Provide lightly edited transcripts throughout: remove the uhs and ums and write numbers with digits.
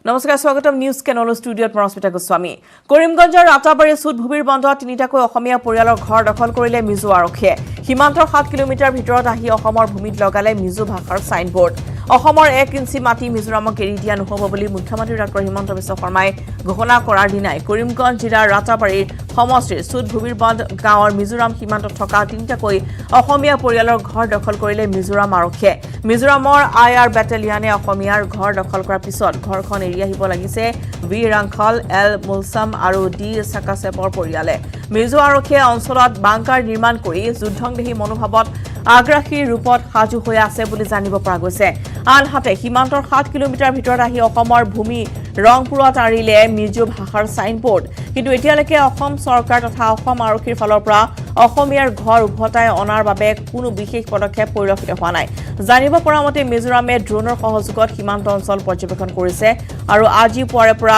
নমস্কাৰ স্বাগতম নিউজ কেনল ষ্টুডিঅ'ত মৰস্মিতা গোস্বামী কৰিমগঞ্জৰ ৰাতাবাৰী সুদভূমিৰ বন্ধত তিনিটাকৈ অসমীয়া পৰিয়ালৰ ঘৰ দখল কৰিলে মিজো আৰক্ষীয়ে সীমান্তৰ 7 কিলোমিটাৰ ভিতৰত আহি অসমৰ ভূমিত লগালে মিজো ভাষাৰ সাইনবোৰ্ড অসমৰ 1 ইঞ্চি মাটি মিজোৰামক এৰি দিয়া নহব বুলি মুখ্যমন্ত্ৰী ডক্টৰ হিমন্ত বিশ্ব শৰ্মাই ঘোষণা কৰাৰ দিনাই কৰিমগঞ্জ জিলাৰ ৰাতাবাৰীৰ সমষ্টিৰ সুদভূমিৰ বন্ধ গাঁৱৰ মিজোৰাম সীমান্তত থকা তিনিটাকৈ অসমীয়া পৰিয়ালৰ ঘৰ দখল কৰিলে মিজোৰাম আৰক্ষীয়ে মিজোৰামৰ আইআৰ বেটেলিয়নে অসমীয়াৰ ঘৰ দখল কৰাৰ পিছত ঘৰখন এৰি আহিব লাগিছে ভি ৰাংখল এল মুলছাম আৰু ডি সাকাছেপৰ পৰিয়ালে মিজো আৰক্ষীয়ে অঞ্চলত বাংকাৰ নিৰ্মাণ কৰি যুদ্ধংদেহী মনোভাৱত আগ্ৰাসী ৰূপত সাজু হৈ আছে বুলি জানিব পৰা গৈছে আনহাতে সীমান্তৰ 7 কিলোমিটাৰ ভিতৰত আহি অসমৰ ভূমি ৰংপুৰত আৰিলে মিজো ভাষাৰ সাইনবোৰ্ড কিন্তু এতিয়ালৈকে অসম চৰকাৰ তথা অসম আৰক্ষীৰ ফালৰ পৰা অসমীয়াৰ ঘৰ উভতাই অনাৰ বাবে কোনো বিশেষ পদক্ষেপ পৰিলক্ষিত হোৱা নাই জানিব পৰা মতে মিজোৰামে ড্ৰোনৰ সহযোগত সীমান্ত অঞ্চল পৰ্যবেক্ষণ কৰিছে আৰু আজি পুৱাৰে পৰা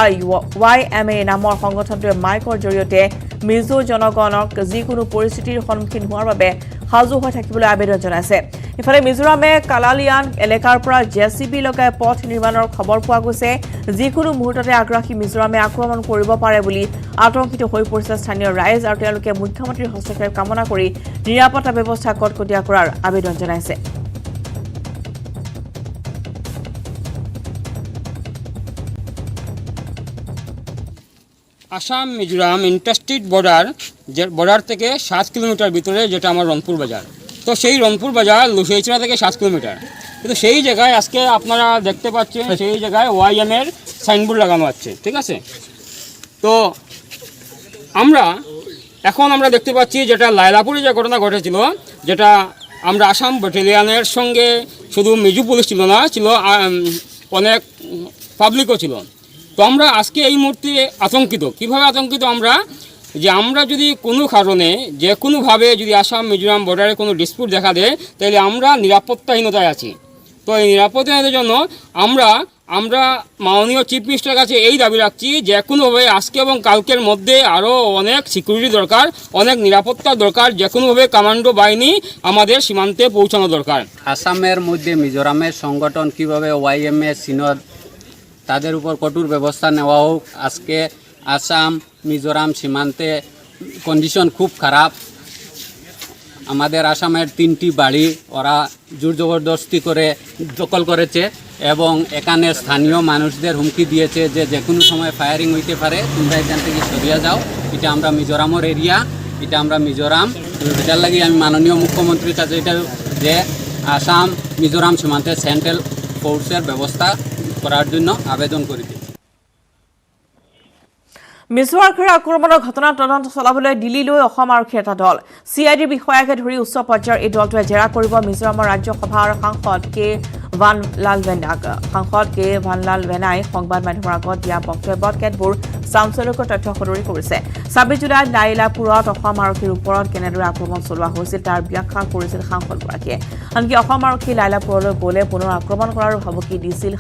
YMA নামৰ সংগঠনটোৱে মাইকৰ জৰিয়তে মিজো জনগণক যিকোনো পৰিস্থিতিৰ সন্মুখীন হোৱাৰ বাবে সাজু হৈ থাকিবলৈ আবেদন জনাইছে ইফালে মিজোৰামে কালালিয়ান এলেকাৰ পৰা জেচিবি লগাই পথ নিৰ্মাণৰ খবৰ পোৱা গৈছে যিকোনো মুহূৰ্ততে আগ্ৰাসী মিজোৰামে আক্ৰমণ কৰিব পাৰে বুলি আতংকিত হৈ পৰিছে স্থানীয় ৰাইজ আৰু তেওঁলোকে মুখ্যমন্ত্ৰীৰ হস্তক্ষেপ কামনা কৰি নিৰাপত্তা ব্যৱস্থা কটকটীয়া কৰাৰ আবেদন জনাইছে আসাম মিজোরাম ইন্টারস্টেট বর্ডার থেকে 7 কিলোমিটার ভিতরে যেটা আমার রংপুর বাজার তো সেই রংপুর বাজার লুসেইচনা থেকে 7 কিলোমিটার কিন্তু সেই জায়গায় আজকে আপনারা দেখতে পাচ্ছেন সেই জায়গায় YM এর সাইনবোর্ড লাগানো আছে ঠিক আছে তো আমরা দেখতে পাচ্ছি যেটা লাইলাপুরে যে ঘটনা ঘটেছিল যেটা আমরা আসাম ব্যাটালিয়নের সঙ্গে শুধু মিজো পুলিশ ছিল না ছিল অনেক পাবলিকও ছিল তো আমরা আজকে এই মুহূর্তে আতঙ্কিত কিভাবে আতঙ্কিত আমরা যদি কোনো কারণে যে কোনোভাবে যদি আসাম মিজোরাম বর্ডারে কোনো ডিসপিউট দেখা দেয় তাহলে আমরা নিরাপত্তাহীনতায় আছি তো এই নিরাপত্তাহীনতার জন্য আমরা মাননীয় চিফ মিনিস্টারের কাছে এই দাবি রাখছি যে কোনোভাবে আজকে এবং কালকের মধ্যে আরও অনেক সিকিউরিটি দরকার অনেক নিরাপত্তা দরকার যে কোনোভাবে কমান্ডো বাহিনী আমাদের সীমান্তে পৌঁছানো দরকার আসামের মধ্যে মিজোরামের সংগঠন কিভাবে YMA সিনদ তাদের উপর কঠোর ব্যবস্থা নেওয়া হোক আজকে আসাম মিজোরাম সীমান্তে কন্ডিশন খুব খারাপ আমাদের আসামের 3টি বাড়ি ওরা জোর জবরদস্তি করে দখল করেছে এবং এখানে স্থানীয় মানুষদের হুমকি দিয়েছে যে কোনো সময় ফায়ারিং হইতে পারে তোমরা এখান থেকে সরিয়ে যাও এটা আমরা মিজোরামের এরিয়া এটা আমরা মিজোরাম এটার লাগি আমি মাননীয় মুখ্যমন্ত্রীর কাছে এটা যে আসাম মিজোরাম সীমান্তে সেন্ট্রাল ফোর্সের ব্যবস্থা করার জন্য আবেদন করি মিজো আৰক্ষীৰ আক্ৰমণৰ ঘটনা তদন্ত চলাবলৈ দিল্লীলৈ অসম আৰক্ষীৰ এটা দল CIDৰ বিষয়াকে ধৰি উচ্চ পৰ্যায়ৰ এই দলটোৱে জেৰা কৰিব মিজোৰামৰ ৰাজ্যসভাৰ সাংসদ কে ভানলাল ভেনাই সংবাদ মাধ্যমৰ আগত দিয়া বক্তব্যত কেতবোৰ চাঞ্চল্যকৰ তথ্য সদৰি কৰিছে 26 জুলাইত লাইলাপুৰত অসম আৰক্ষীৰ ওপৰত কেনেদৰে আক্ৰমণ চলোৱা হৈছিল তাৰ ব্যাখ্যা কৰিছিল সাংসদগৰাকীয়ে আনকি অসম আৰক্ষী লাইলাপুৰলৈ গ'লে পুনৰ আক্ৰমণ কৰাৰ ভাবুকি দিছিল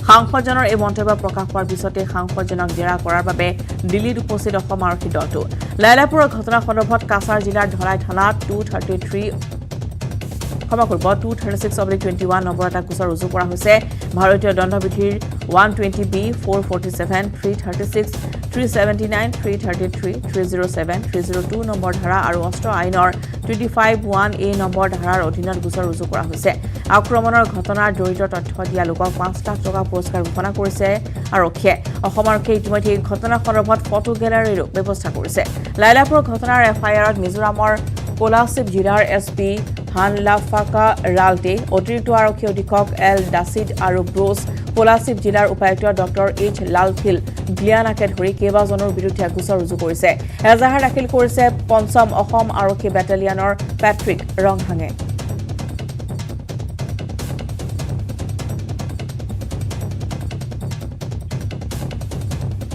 সাংসদজনৰ এই মন্তব্য প্ৰকাশ পোৱাৰ পিছতে সাংসদজনক জেৰা কৰাৰ বাবে দিল্লীত উপস্থিত অসম আৰক্ষী দলটো লাইলাপুৰৰ ঘটনা সন্দৰ্ভত কাছাৰ জিলাৰ ধলাই থানাত 236/21 নম্বৰ এটা গোচৰ ৰুজু কৰা হৈছে ভাৰতীয় দণ্ডবিধিৰ 120B 447 336 379 333 307 302 নম্বৰ ধাৰা আৰু অস্ত্ৰ আইনৰ 251A নম্বৰ ধাৰাৰ অধীনত গোচৰ ৰুজু কৰা হৈছে আক্ৰমণৰ ঘটনাৰ জড়িত তথ্য দিয়া লোকক 5 লাখ টকা পুৰস্কাৰ ঘোষণা কৰিছে আৰক্ষীয়ে অসম আৰক্ষীয়ে ইতিমধ্যে ঘটনা সন্দৰ্ভত ফটো গেলাৰীৰো ব্যৱস্থা কৰিছে লাইলাপুৰ ঘটনাৰ FIRত মিজোৰামৰ কোলাশিব জিলাৰ SP হানলাফাকা ৰালটে অতিৰিক্ত আৰক্ষী অধীক্ষক এল দাসিদ আৰু ব্ৰোছ কোলাশিব জিলাৰ উপায়ুক্ত ডক্টৰ H লালথিল গ্লিয়ানাকে ধৰি কেইবাজনৰ বিৰুদ্ধে গোচৰ ৰুজু কৰিছে এজাহাৰ দাখিল কৰিছে 5ম অসম আৰক্ষী বেটেলিয়নৰ পেট্ৰিক ৰংহাঙে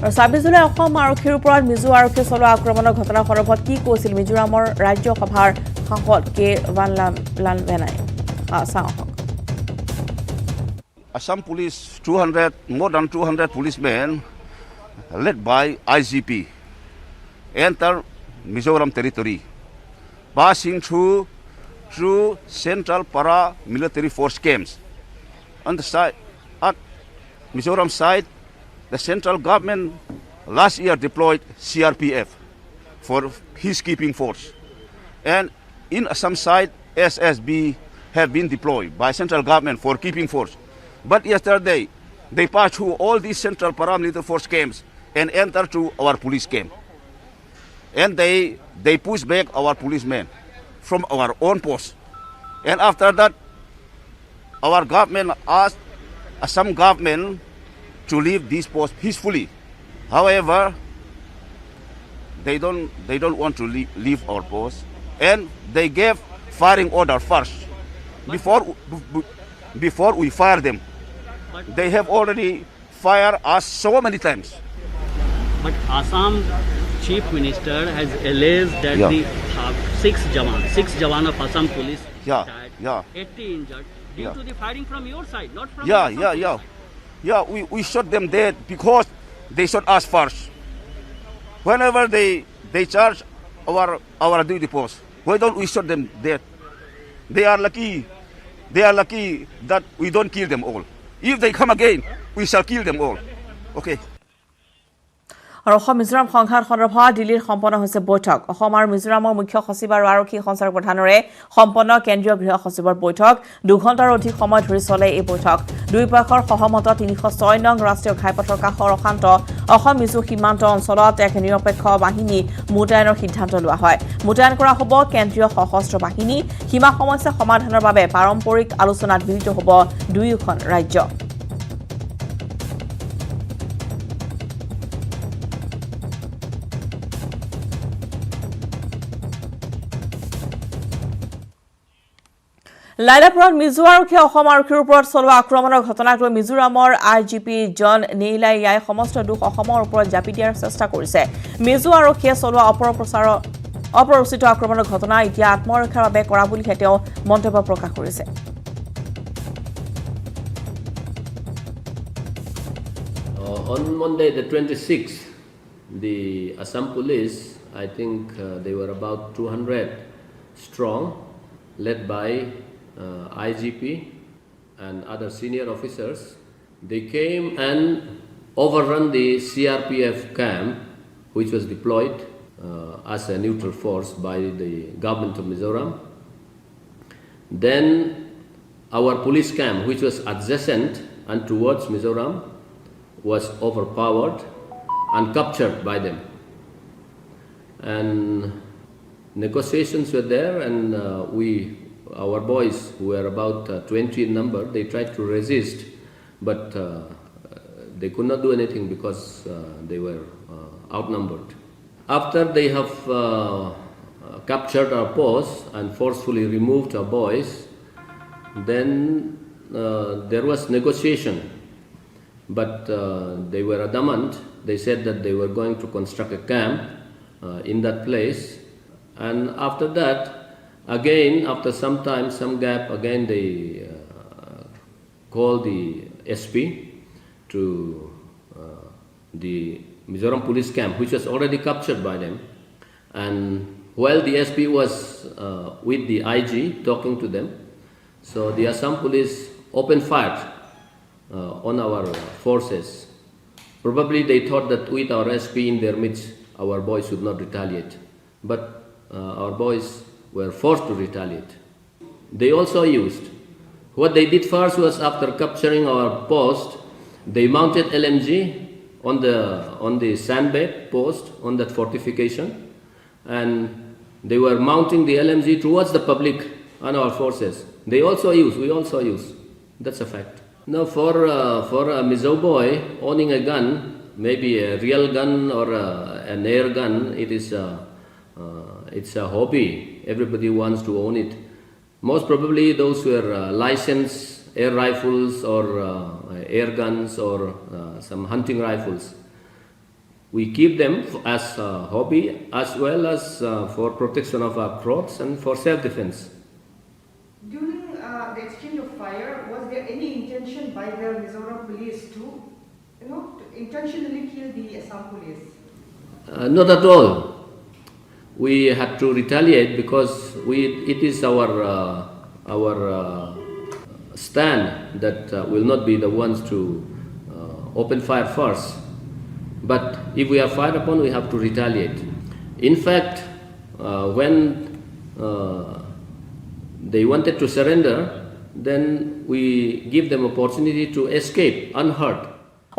26 জুলাই অসম আৰক্ষীৰ ওপৰত মিজো আৰক্ষী চলোৱা আক্ৰমণৰ ঘটনাৰ সন্দৰ্ভত কি কৈছিল মিজোৰামৰ ৰাজ্যসভাৰ সাংসদ কে Vanlal ভেনাই Assam police more than 200 policemen led by IGP enter Mizoram territory passing through central para military force camps on the side Mizoram side, the central government last year deployed CRPF for peacekeeping force. And in Assam side, SSB have been deployed by central government for keeping force. But yesterday, they passed through all these central paramilitary force camps and entered to our police camp. And they pushed back our policemen from our own post. And after that, our government asked Assam government to leave this post peacefully. However, they don't want to leave our post, and they gave firing order first. Before we fire them, they have already fired us so many times. But Assam Chief Minister has alleged that Yeah. the six jawan of Assam police Yeah, died, yeah. 80 injured due Yeah. to the firing from your side, not from Yeah, Assam yeah, police yeah. side. Yeah, we shot them dead because they shot us first. Whenever they charge our duty post, why don't we shot them dead? They are lucky that we don't kill them all. If they come again, we shall kill them all. Okay. আৰু অসম মিজোৰাম সংঘাত সন্দৰ্ভত দিল্লীত সম্পন্ন হৈছে বৈঠক অসম আৰু মিজোৰামৰ মুখ্য সচিব আৰু আৰক্ষী সঞ্চালক প্ৰধানৰে সম্পন্ন কেন্দ্ৰীয় গৃহ সচিবৰ বৈঠক 2 ঘণ্টাৰ অধিক সময় ধৰি চলে এই বৈঠক দুই পক্ষৰ সহমত 306 নং ৰাষ্ট্ৰীয় ঘাইপথৰ কাষৰ অশান্ত অসম মিজো সীমান্ত অঞ্চলত এক নিৰপেক্ষ বাহিনী মুতায়নৰ সিদ্ধান্ত লোৱা হয় মুতায়ন কৰা হ'ব কেন্দ্ৰীয় সশস্ত্ৰ বাহিনী সীমা সমস্যা সমাধানৰ বাবে পাৰম্পৰিক আলোচনাত মিলিত হ'ব দুয়োখন ৰাজ্য লাইলাপুৰত মিজো আৰক্ষীয়ে অসম আৰক্ষীৰ ওপৰত চলোৱা আক্ৰমণৰ ঘটনাক লৈ মিজোৰামৰ আইজিপি জন নেইলাইয়াই সমস্ত দুখ অসমৰ ওপৰত জাপি দিয়াৰ চেষ্টা কৰিছে মিজো আৰক্ষীয়ে চলোৱা অপৰিচিত আক্ৰমণৰ ঘটনা এতিয়া আত্মৰক্ষাৰ বাবে কৰা বুলি তেওঁ মন্তব্য প্ৰকাশ কৰিছে On Monday, the 26th, the Assam police, I think they were about 200 strong, led by IGP and other senior officers. They came and overrun the CRPF camp, which was deployed as a neutral force by the government of Mizoram. Then our police camp, which was adjacent and towards Mizoram, was overpowered and captured by them. And negotiations were there, and our boys, who were about 20 in number, they tried to resist, but they could not do anything because they were outnumbered. After they have captured our post and forcefully removed our boys, then there was negotiation, but they were adamant. They said that they were going to construct a camp in that place, and after that, again, after some time, some gap, again they called the SP to the Mizoram police camp, which was already captured by them. And while the SP was with the IG talking to them, so the Assam police opened fire on our forces. Probably they thought that with our SP in their midst, our boys would not retaliate. But our boys were forced to retaliate. They also used, what they did first was, after capturing our post, they mounted LMG on the sandbag post on that fortification, and they were mounting the LMG towards the public and our forces. We also use. That's a fact. Now, for a Mizo boy owning a gun, maybe a real gun or an air gun, it's a hobby. Everybody wants to own it. Most probably those who are licensed air rifles or air guns or some hunting rifles. We keep them as a hobby as well as for protection of our crops and for self-defense. During the exchange of fire, was there any intention by the Mizoram police to intentionally kill the Assam police? Not at all. We had to retaliate because it is our stand that will not be the ones to open fire first. But if we are fired upon, we have to retaliate. In fact, when they wanted to surrender, then we give them opportunity to escape unhurt.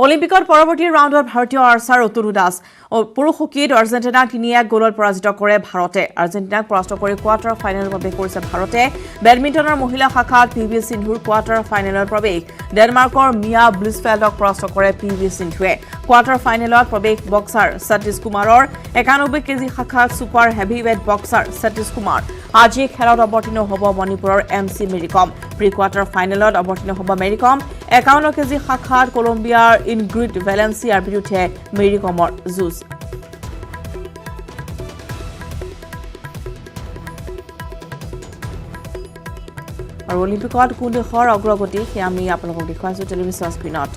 Olympicৰ পৰৱৰ্তী ৰাউণ্ডত ভাৰতীয় archer Atul Das পুৰুষ হকীত আৰ্জেণ্টিনাক 3-1 গোলত পৰাজিত কৰে ভাৰতে আৰ্জেণ্টিনাক পৰাস্ত কৰি কোৱাৰ্টাৰ ফাইনেলৰ প্ৰৱেশ কৰিছে ভাৰতে বেডমিণ্টনৰ মহিলা শাখাত পিভি সিন্ধুৰ কোৱাৰ্টাৰ ফাইনেলৰ প্ৰৱেশ ডেনমাৰ্কৰ মিয়া ব্লিছফেল্ডক পৰাস্ত কৰে পিভি সিন্ধুৱে কোৱাৰ্টাৰ ফাইনেলত প্ৰৱেশ বক্সাৰ সতীশ কুমাৰৰ 91 কেজি শাখাত super heavyweight boxer Satish Kumar আজি খেলত অৱতীৰ্ণ হ'ব মণিপুৰৰ এমচি মেৰিকম প্ৰি কোৱাৰ্টাৰ ফাইনেলত অৱতীৰ্ণ হ'ব মেৰিকম 51 কেজি শাখাত কলম্বিয়াৰ ইনগ্ৰিড ভেলেন্সিয়াৰ বিৰুদ্ধে মেৰিকমৰ যুঁজ আৰু অলিম্পিকত কোন দেশৰ অগ্ৰগতি সেয়া আমি আপোনালোকক দেখুৱাইছো টেলিভিছন স্ক্ৰীনত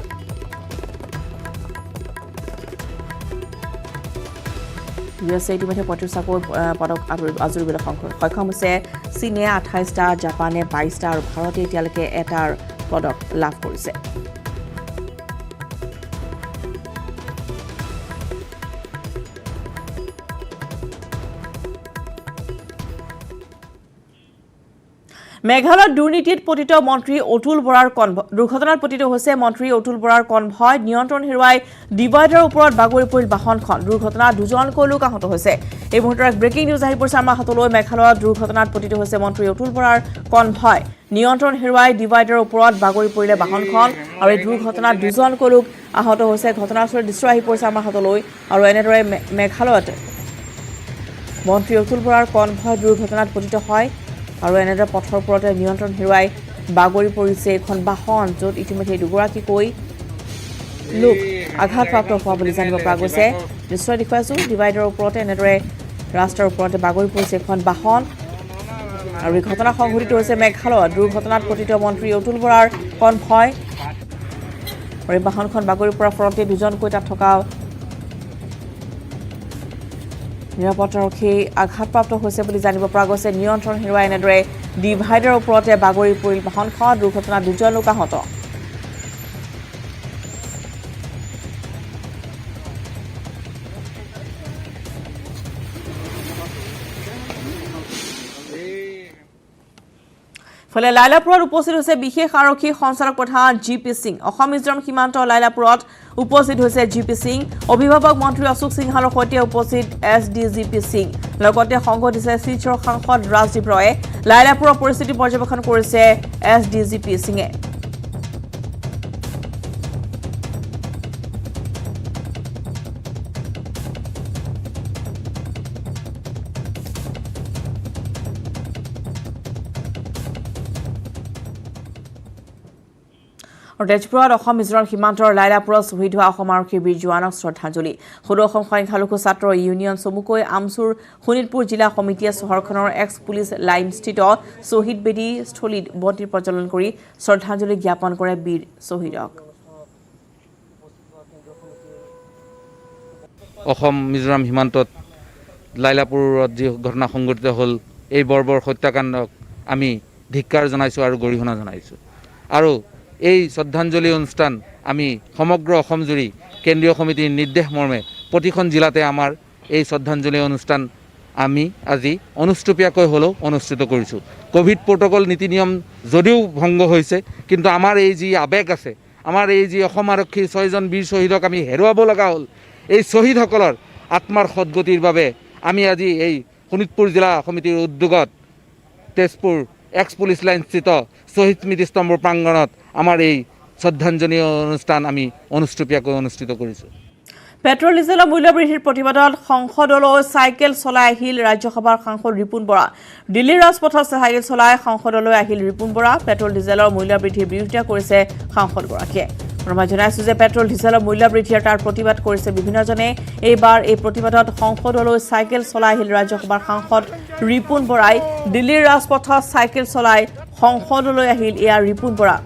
USA ইতিমধ্যে 35টা পদক আজুৰিবলৈ সক্ষম হৈছে চীনে 28টা জাপানে 22টা আৰু ভাৰতে এতিয়ালৈকে এটাৰ পদক লাভ কৰিছে মেঘালয়ত দুৰ্নীতিত পতিত মন্ত্ৰী অতুল বৰাৰ দুৰ্ঘটনাত পতিত হৈছে মন্ত্ৰী অতুল বৰাৰ কনভয় নিয়ন্ত্ৰণ হেৰুৱাই ডিভাইডাৰৰ ওপৰত বাগৰি পৰিল বাহনখন দুৰ্ঘটনাত দুজনকৈ লোক আহত হৈছে এই মুহূৰ্তৰ এক ব্ৰেকিং নিউজ আহি পৰিছে আমাৰ হাতলৈ মেঘালয়ত দুৰ্ঘটনাত পতিত হৈছে মন্ত্ৰী অতুল বৰাৰ কনভয় নিয়ন্ত্ৰণ হেৰুৱাই ডিভাইডাৰৰ ওপৰত বাগৰি পৰিলে বাহনখন আৰু এই দুৰ্ঘটনাত দুজনকৈ লোক আহত হৈছে ঘটনাস্থলীৰ দৃশ্য আহি পৰিছে আমাৰ হাতলৈ আৰু এনেদৰে মেঘালয়ত মন্ত্ৰী অতুল বৰাৰ কনভয় দুৰ্ঘটনাত পতিত হয় আৰু এনেদৰে পথৰ ওপৰতে নিয়ন্ত্ৰণ হেৰুৱাই বাগৰি পৰিছে এখন বাহন য'ত ইতিমধ্যে দুগৰাকীকৈ লোক আঘাতপ্ৰাপ্ত হোৱা বুলি জানিব পৰা গৈছে নিশ্চয় দেখুৱাইছোঁ ডিভাইডাৰৰ ওপৰতে এনেদৰে ৰাস্তাৰ ওপৰতে বাগৰি পৰিছে এখন বাহন আৰু এই ঘটনা সংঘটিত হৈছে মেঘালয়ত দুৰ্ঘটনাত পতিত মন্ত্ৰী অতুল বৰাৰ কনভয় আৰু এই বাহনখন বাগৰি পৰাৰ ফলতে দুজনকৈ তাত থকা নিৰাপত্তাৰক্ষী আঘাতপ্ৰাপ্ত হৈছে বুলি জানিব পৰা গৈছে নিয়ন্ত্ৰণ হেৰুৱাই এনেদৰে ডিভাইডাৰৰ ওপৰতে বাগৰি পৰিল বাহনখন দুৰ্ঘটনাত দুজন লোক আহত ফলে লাইলাপুৰত উপস্থিত হৈছে বিশেষ আৰক্ষী সঞ্চালক প্ৰধান জিপি সিং অসম মিজোৰাম সীমান্ত লাইলাপুৰত উপস্থিত হৈছে জিপি সিং অভিভাৱক মন্ত্ৰী অশোক সিংহালৰ সৈতে উপস্থিত SDGP সিং লগতে সংগ দিছে শিলচৰ সাংসদ ৰাজদীপ ৰয়ে লাইলাপুৰৰ পৰিস্থিতি পৰ্যবেক্ষণ কৰিছে SDGP সিঙে আৰু তেজপুৰত অসম মিজোৰাম সীমান্তৰ লাইলাপুৰত শ্বহীদ হোৱা অসম আৰক্ষীৰ বীৰ জোৱানক শ্ৰদ্ধাঞ্জলি সদৌ অসম সংখ্যালঘু ছাত্ৰ ইউনিয়ন চমুকৈ আমচুৰ শোণিতপুৰ জিলা সমিতিয়ে চহৰখনৰ এক্স পুলিচ লাইনস্থিত শ্বহীদ বেদী স্থলীত বন্তি প্ৰজ্বলন কৰি শ্ৰদ্ধাঞ্জলি জ্ঞাপন কৰে বীৰ শ্বহীদক অসম মিজোৰাম সীমান্তত লাইলাপুৰত যি ঘটনা সংঘটিত হ'ল এই বৰ্বৰ হত্যাকাণ্ডক আমি ধিক্কাৰ জনাইছোঁ আৰু গৰিহণা জনাইছোঁ আৰু এই শ্ৰদ্ধাঞ্জলি অনুষ্ঠান আমি সমগ্ৰ অসম জুৰি কেন্দ্ৰীয় সমিতিৰ নিৰ্দেশ মৰ্মে প্ৰতিখন জিলাতে আমাৰ এই শ্ৰদ্ধাঞ্জলি অনুষ্ঠান আমি আজি অনুষ্টুপীয়াকৈ হ'লেও অনুষ্ঠিত কৰিছোঁ কোভিড প্ৰট'কল নীতি নিয়ম যদিও ভংগ হৈছে কিন্তু আমাৰ এই যি আৱেগ আছে আমাৰ এই যি অসম আৰক্ষীৰ 6জন বীৰ শ্বহীদক আমি হেৰুৱাব লগা হ'ল এই শ্বহীদসকলৰ আত্মাৰ সদ্গতিৰ বাবে আমি আজি এই শোণিতপুৰ জিলা সমিতিৰ উদ্যোগত তেজপুৰ এক্স পুলিচ লাইনস্থিত শ্বহীদ স্মৃতিস্তম্ভৰ প্ৰাংগণত আমাৰ এই শ্ৰদ্ধাঞ্জলি অনুষ্ঠান আমি অনুষ্টুপীয়াকৈ অনুষ্ঠিত কৰিছোঁ পেট্ৰল ডিজেলৰ মূল্য বৃদ্ধিৰ প্ৰতিবাদত সংসদলৈ চাইকেল চলাই আহিল ৰাজ্যসভাৰ সাংসদ ৰিপুন বৰা দিল্লীৰ ৰাজপথত চাইকেল চলাই সংসদলৈ আহিল ৰিপুন বৰা পেট্ৰল ডিজেলৰ মূল্য বৃদ্ধিৰ বিৰোধিতা কৰিছে সাংসদগৰাকীয়ে মই জনাইছোঁ যে পেট্ৰল ডিজেলৰ মূল্য বৃদ্ধি আৰু তাৰ প্ৰতিবাদ কৰিছে বিভিন্নজনে এইবাৰ এই প্ৰতিবাদত সংসদলৈ চাইকেল চলাই আহিল ৰাজ্যসভাৰ সাংসদ ৰিপুন বৰাই দিল্লীৰ ৰাজপথত চাইকেল চলাই সংসদলৈ আহিল এয়া ৰিপুন বৰা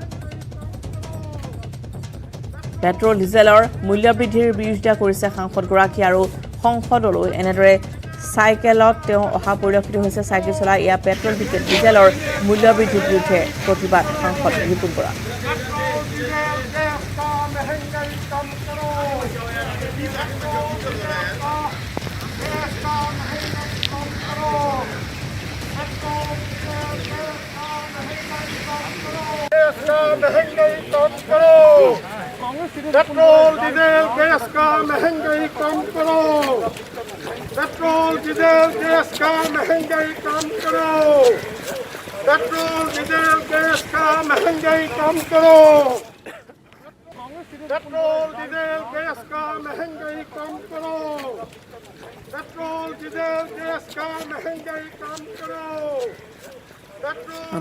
পেট্ৰল ডিজেলৰ মূল্য বৃদ্ধিৰ বিৰোধিতা কৰিছে সাংসদগৰাকী আৰু সংসদলৈ এনেদৰে চাইকেলত তেওঁ অহা পৰিলক্ষিত হৈছে চাইকেল চলাই এয়া পেট্ৰল ডিজেলৰ মূল্য বৃদ্ধিৰ বিৰুদ্ধে প্ৰতিবাদ সাংসদ Ripun Bora petrol diesel gas का महंगाई कम करो पेट्रोल डीजल गैस का महंगाई कम करो पेट्रोल डीजल गैस का महंगाई कम करो पेट्रोल डीजल गैस का महंगाई कम करो पेट्रोल डीजल गैस का महंगाई कम करो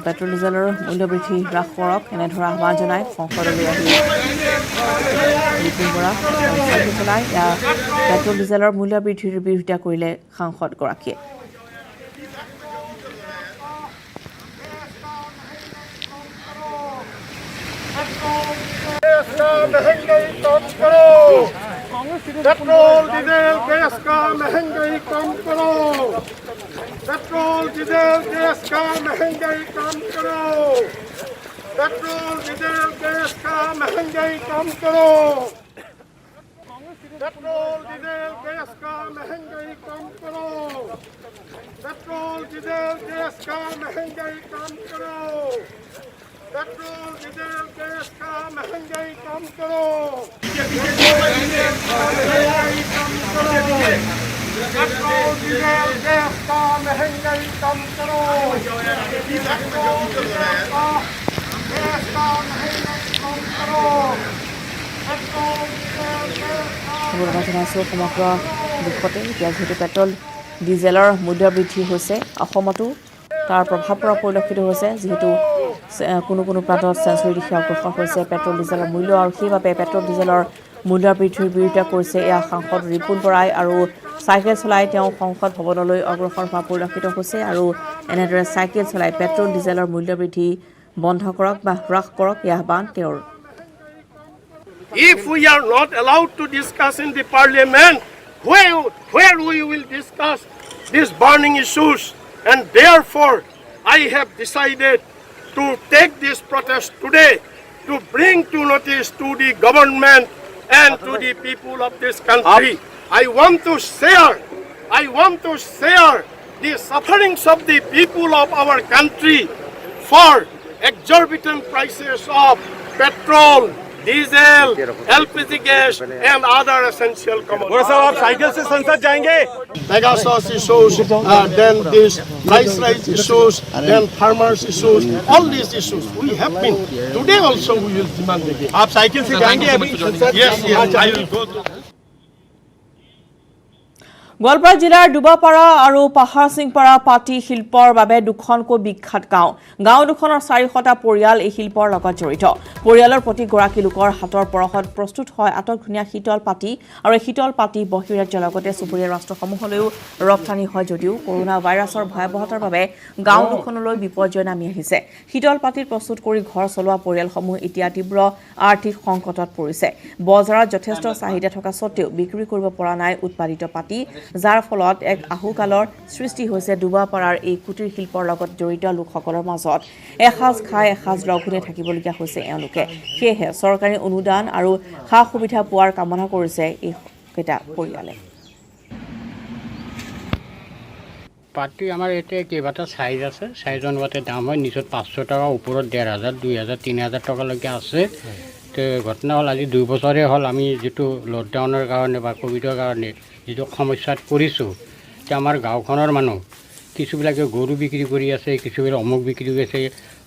পেট্ৰল ডিজেলৰ মূল্য বৃদ্ধি হ্ৰাস কৰক এনেধৰণৰ আহ্বান জনাই সংসদলৈ আহি চলাই পেট্ৰল ডিজেলৰ মূল্য বৃদ্ধিৰ বিৰোধিতা কৰিলে সাংসদগৰাকীয়ে पेट्रोल डीजल गैस का महंगाई कम करो पेट्रोल डीजल गैस का महंगाई कम करो पेट्रोल डीजल गैस का महंगाई कम करो पेट्रोल डीजल गैस का महंगाई कम करो पेट्रोल डीजल गैस का महंगाई कम करो पेट्रोल डीजल गैस का महंगाई कम करो पेट्रोल डीजल गैस का महंगाई कम करो पेट्रोल डीजल गैस का महंगाई कम करो সমগ্ৰ দেশতে এতিয়া যিহেতু পেট্ৰল ডিজেলৰ মূল্য বৃদ্ধি হৈছে অসমতো তাৰ প্ৰভাৱ পৰা পৰিলক্ষিত হৈছে যিহেতু কোনো প্ৰান্তত চেঞ্চুৰী দিশে অগ্ৰসৰ হৈছে পেট্ৰল ডিজেলৰ মূল্য আৰু সেইবাবে পেট্ৰল ডিজেলৰ মূল্য বৃদ্ধিৰ বিৰোধিতা কৰিছে এয়া সাংসদ ৰিপুন বৰাই আৰু চাইকেল চলাই তেওঁ সংসদ ভৱনলৈ অগ্ৰসৰ হোৱা পৰিলক্ষিত হৈছে আৰু এনেদৰে চাইকেল চলাই পেট্ৰল ডিজেলৰ মূল্য বৃদ্ধি বন্ধ কৰক বা হ্ৰাস কৰক এই আহ্বান তেওঁৰ If we are not allowed to discuss in the parliament, where we will discuss these burning issues, and therefore I have decided to take this protest today to bring to notice to the government and to the people of this country. I want to share the sufferings of the people of our country for exorbitant prices of petrol, diesel, LPG gas and other essential commodities. आप cycle से संसद जाएंगे? Pegasus issues, then this price rise issues, then farmers issues, all these issues we have been. Today also we will demand again. आप cycle से जाएंगे अभी? Yes, I will go to. Goalpara জিলাৰ ডুবাপাৰা আৰু পাহাৰ সিংপাৰা পাটি শিল্পৰ বাবে দুখনকৈ বিখ্যাত গাঁও দুখনৰ 400টা পৰিয়াল এই শিল্পৰ লগত জড়িত পৰিয়ালৰ প্ৰতি গৰাকী লোকৰ হাতৰ পৰহত প্ৰস্তুত হয় আটকধুনীয়া শীতল পাটি আৰু এই শীতল পাটি বহিৰাজ্যৰ লগতে চুবুৰীয়া ৰাষ্ট্ৰসমূহলৈও ৰপ্তানি হয় যদিও কৰোনা ভাইৰাছৰ ভয়াৱহতাৰ বাবে গাঁও দুখনলৈ বিপৰ্যয় নামি আহিছে শীতল পাটি প্ৰস্তুত কৰি ঘৰ চলোৱা পৰিয়ালসমূহ এতিয়া তীব্ৰ আৰ্থিক সংকটত পৰিছে বজাৰত যথেষ্ট চাহিদা থকা সত্ত্বেও বিক্ৰী কৰিব পৰা নাই উৎপাদিত পাটি যাৰ ফলত এক আহুকালৰ সৃষ্টি হৈছে ডুবাপাৰাৰ এই কুটিৰ শিল্পৰ লগত জড়িত লোকসকলৰ মাজত এসাজ খাই এসাজ লঘোনে থাকিবলগীয়া হৈছে এওঁলোকে সেয়েহে চৰকাৰী অনুদান আৰু সা সুবিধা পোৱাৰ কামনা কৰিছে এই কেইটা পৰিয়ালে পাটি আমাৰ এতিয়া কেইবাটা সাইজ আছে সাইজ অনুপাতে দাম হয় নিচত 500 টাকা ওপৰত 1500 2000 3000 টাকালৈকে আছে তো ঘটনা হ'ল আজি 2 বছৰে হ'ল আমি যেটো লকডাউনৰ কাৰণে বা কোভিডৰ কাৰণে যেটো সমস্যাত পৰিছো যে আমাৰ গাঁওখনৰ মানুহ কিছুবিলাকে গৰু বিক্ৰী কৰি আছে কিছুবিলাক অমুক বিক্ৰী কৰি আছে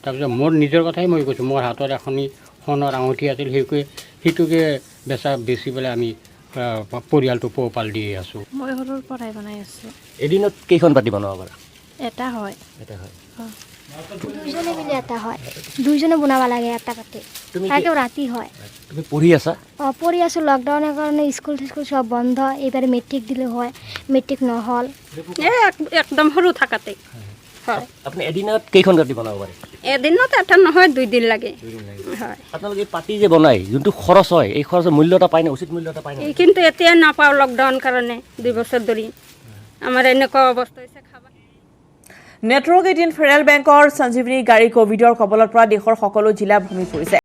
তাৰপিছত মোৰ নিজৰ কথাই মই কৈছো মোৰ হাতত এখনি সোণৰ আঙুঠি আছিল সেইটোকে বেছি পেলাই আমি পৰিয়ালটো পোহপাল দি আছো মই ঘৰৰ পৰাই বনাই আছো এদিনত কেইখন পাটি বনাব পাৰা এটা হয় দুইজনে মিলি এটা হয় দুইজনে বনাব লাগে এটা পাটি তাকেও ৰাতি হয় তুমি পঢ়ি আছা পঢ়ি আছো লকডাউনৰ কাৰণে স্কুল সব বন্ধ এইবাৰ মেট্ৰিক দিলে হয় মেট্ৰিক নহল একদম সৰু থাকাতে হয় আপুনি এদিনত কেইখন পাটি বনাব পাৰে এদিনত এটা নহয় 2 দিন লাগে হয় আপোনালোকে পাটি যে বনাই যোনটো খৰচ হয় এই খৰচৰ মূল্যটা পায় না উচিত মূল্যটা পায় না কিন্তু এতিয়া নাপাও লকডাউন কাৰণে 2 বছৰ ধৰি আমাৰ এনেকুৱা অৱস্থা হৈছে খাবা নেটৱৰ্ক 18 ফেডাৰেল বেংকৰ সঞ্জীৱনী গাড়ী কোভিডৰ কবলৰ পৰা দেশৰ সকলো জিলা ভূমি পৰিছে